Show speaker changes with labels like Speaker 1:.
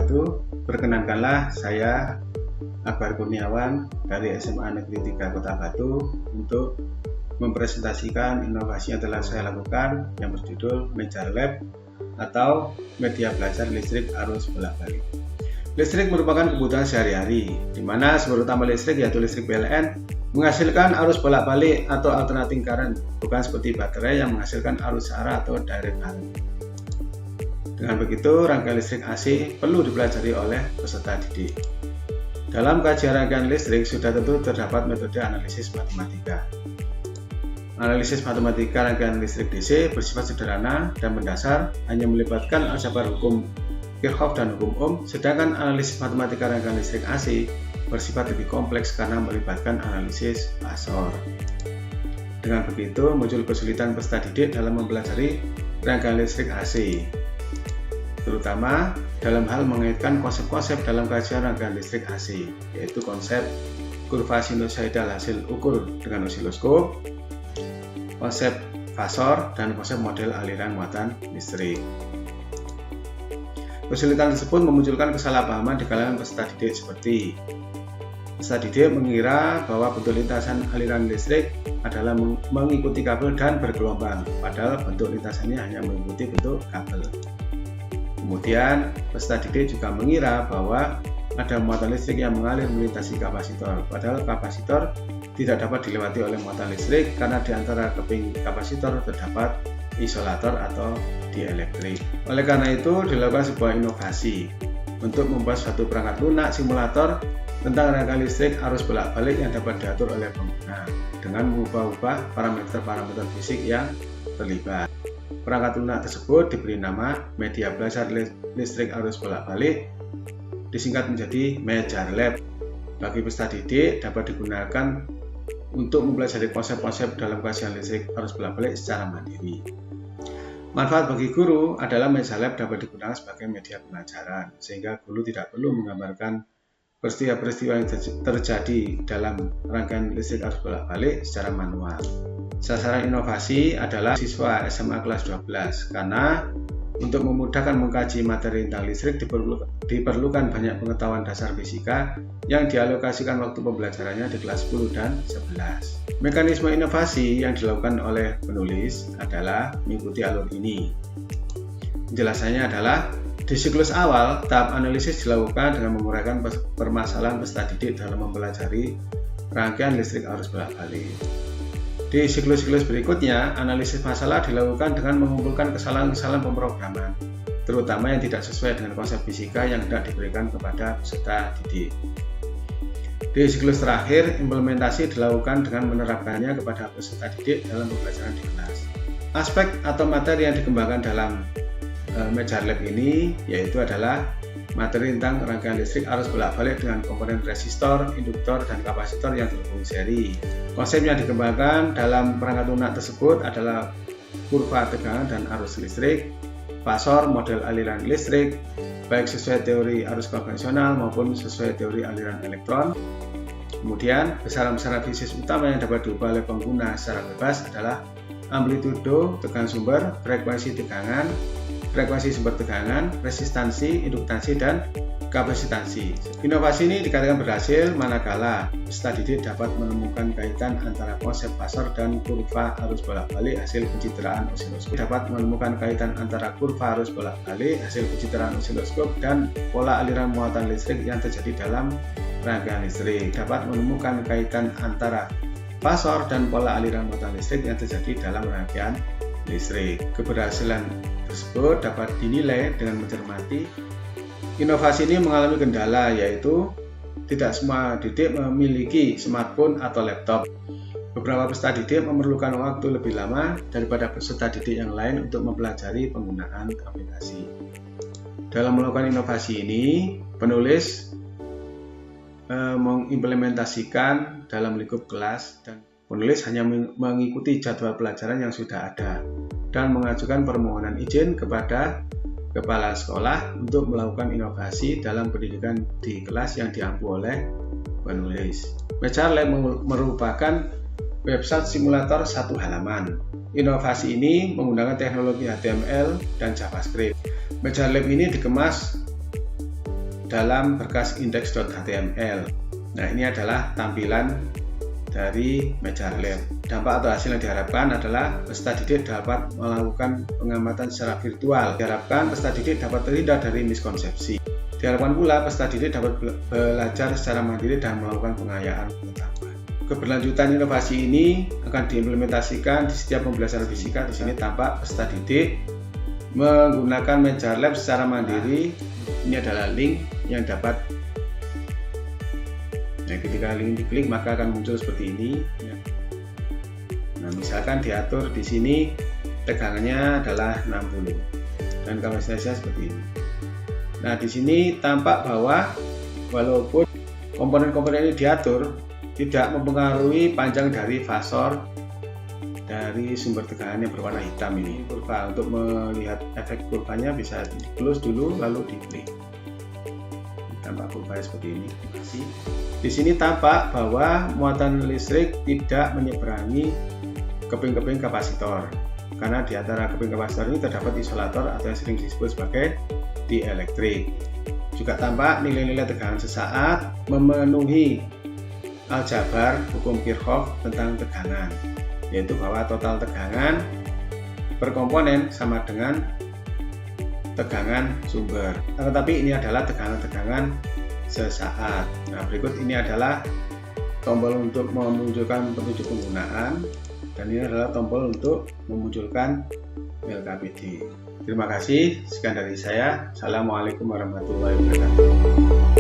Speaker 1: wabarakatuh. Perkenankanlah saya Akbar Kurniawan dari SMA Negeri 3 Kota Batu untuk mempresentasikan inovasi yang telah saya lakukan yang berjudul Mejar Lab atau media belajar listrik arus bolak-balik. Listrik merupakan kebutuhan sehari-hari, di mana sumber utama listrik yaitu listrik PLN menghasilkan arus bolak-balik atau alternating current, bukan seperti baterai yang menghasilkan arus searah atau direct current. Dengan begitu, rangkaian listrik AC perlu dipelajari oleh peserta didik. Dalam kajian rangkaian listrik sudah tentu terdapat metode analisis matematika. Analisis matematika rangkaian listrik DC bersifat sederhana dan mendasar, hanya melibatkan aljabar hukum Kirchhoff dan hukum Ohm, sedangkan analisis matematika rangkaian listrik AC bersifat lebih kompleks karena melibatkan analisis fasor. Dengan begitu, muncul kesulitan peserta didik dalam mempelajari rangkaian listrik AC, terutama dalam hal mengaitkan konsep-konsep dalam kajian rangkaian listrik AC, yaitu konsep kurva sinusoidal hasil ukur dengan osiloskop, konsep fasor, dan konsep model aliran muatan listrik. Kesulitan tersebut memunculkan kesalahpahaman di kalangan peserta didik seperti peserta didik mengira bahwa bentuk lintasan aliran listrik adalah mengikuti kabel dan bergelombang, padahal bentuk lintasannya hanya mengikuti bentuk kabel. Kemudian, peserta didik juga mengira bahwa ada muatan listrik yang mengalir melintasi kapasitor, padahal kapasitor tidak dapat dilewati oleh muatan listrik karena di antara keping kapasitor terdapat isolator atau dielektrik. Oleh karena itu, dilakukan sebuah inovasi untuk membuat suatu perangkat lunak simulator tentang rangkaian listrik arus bolak-balik yang dapat diatur oleh pengguna dengan mengubah-ubah parameter-parameter fisik yang terlibat. Perangkat lunak tersebut diberi nama media belajar listrik arus bolak-balik, disingkat menjadi Mejar Lab. Bagi peserta didik dapat digunakan untuk mempelajari konsep-konsep dalam kajian listrik arus bolak-balik secara mandiri. Manfaat bagi guru adalah Mejar Lab dapat digunakan sebagai media pembelajaran, sehingga guru tidak perlu menggambarkan peristiwa-peristiwa yang terjadi dalam rangkaian listrik arus bolak-balik secara manual. Sasaran inovasi adalah siswa SMA kelas 12 karena untuk memudahkan mengkaji materi tentang listrik diperlukan banyak pengetahuan dasar fisika yang dialokasikan waktu pembelajarannya di kelas 10 dan 11. Mekanisme inovasi yang dilakukan oleh penulis adalah mengikuti alur ini. Penjelasannya adalah di siklus awal, tahap analisis dilakukan dengan menguraikan permasalahan peserta didik dalam mempelajari rangkaian listrik arus bolak-balik. Di siklus-siklus berikutnya, analisis masalah dilakukan dengan mengumpulkan kesalahan-kesalahan pemrograman, terutama yang tidak sesuai dengan konsep fisika yang hendak diberikan kepada peserta didik. Di siklus terakhir, implementasi dilakukan dengan menerapkannya kepada peserta didik dalam pembelajaran di kelas. Aspek atau materi yang dikembangkan dalam Mejar Lab ini yaitu adalah materi tentang rangkaian listrik arus bolak-balik dengan komponen resistor, induktor, dan kapasitor yang terhubung seri. Konsep yang dikembangkan dalam perangkat lunak tersebut adalah kurva tegangan dan arus listrik, fasor, model aliran listrik, baik sesuai teori arus konvensional maupun sesuai teori aliran elektron. Kemudian, besaran-besaran fisik utama yang dapat diubah oleh pengguna secara bebas adalah amplitudo tegangan sumber, frekuensi tegangan, frekuensi sumber tegangan, resistansi, induktansi, dan kapasitansi. Inovasi ini dikatakan berhasil manakala peserta didik dapat menemukan kaitan antara konsep fasor dan kurva arus bolak-balik hasil pencitraan osiloskop. Dapat menemukan kaitan antara kurva arus bolak-balik hasil pencitraan osiloskop dan pola aliran muatan listrik yang terjadi dalam rangkaian listrik. Dapat menemukan kaitan antara fasor dan pola aliran muatan listrik yang terjadi dalam rangkaian listrik. Keberhasilan tersebut dapat dinilai dengan mencermati. Inovasi ini mengalami kendala, yaitu tidak semua didik memiliki smartphone atau laptop. Beberapa peserta didik memerlukan waktu lebih lama daripada peserta didik yang lain untuk mempelajari penggunaan aplikasi. Dalam melakukan inovasi ini, penulis mengimplementasikan dalam lingkup kelas dan penulis hanya mengikuti jadwal pelajaran yang sudah ada dan mengajukan permohonan izin kepada kepala sekolah untuk melakukan inovasi dalam pendidikan di kelas yang diampu oleh penulis. Mejar Lab merupakan website simulator satu halaman. Inovasi ini menggunakan teknologi HTML dan JavaScript. Mejar Lab ini dikemas dalam berkas index.html. Nah, ini adalah tampilan dari meja lab. Dampak atau hasil yang diharapkan adalah peserta didik dapat melakukan pengamatan secara virtual. Diharapkan peserta didik dapat terhindar dari miskonsepsi. Diharapkan pula peserta didik dapat belajar secara mandiri dan melakukan pengayaan pengetahuan. Keberlanjutan inovasi ini akan diimplementasikan di setiap pembelajaran fisika. Di sini tampak peserta didik menggunakan meja lab secara mandiri. Ini adalah link yang dapat. Nah, ketika link diklik maka akan muncul seperti ini. Nah, misalkan diatur di sini tegangannya adalah 60 dan kapasitasnya seperti ini. Nah, di sini tampak bahwa walaupun komponen-komponen ini diatur, tidak mempengaruhi panjang dari fasor dari sumber tegangan yang berwarna hitam ini. Kurva, untuk melihat efek kurvanya bisa di close dulu lalu diklik. Tampak kurva seperti ini. Di sini tampak bahwa muatan listrik tidak menyeberangi keping-keping kapasitor, karena di antara keping kapasitor ini terdapat isolator atau yang sering disebut sebagai dielektrik. Juga tampak nilai-nilai tegangan sesaat memenuhi aljabar hukum Kirchhoff tentang tegangan, yaitu bahwa total tegangan per komponen sama dengan tegangan sumber. Tetapi ini adalah tegangan-tegangan sesaat. Nah, berikut ini adalah tombol untuk memunculkan petunjuk penggunaan, dan ini adalah tombol untuk memunculkan LKPD. Terima kasih, sekian dari saya. Assalamualaikum warahmatullahi wabarakatuh.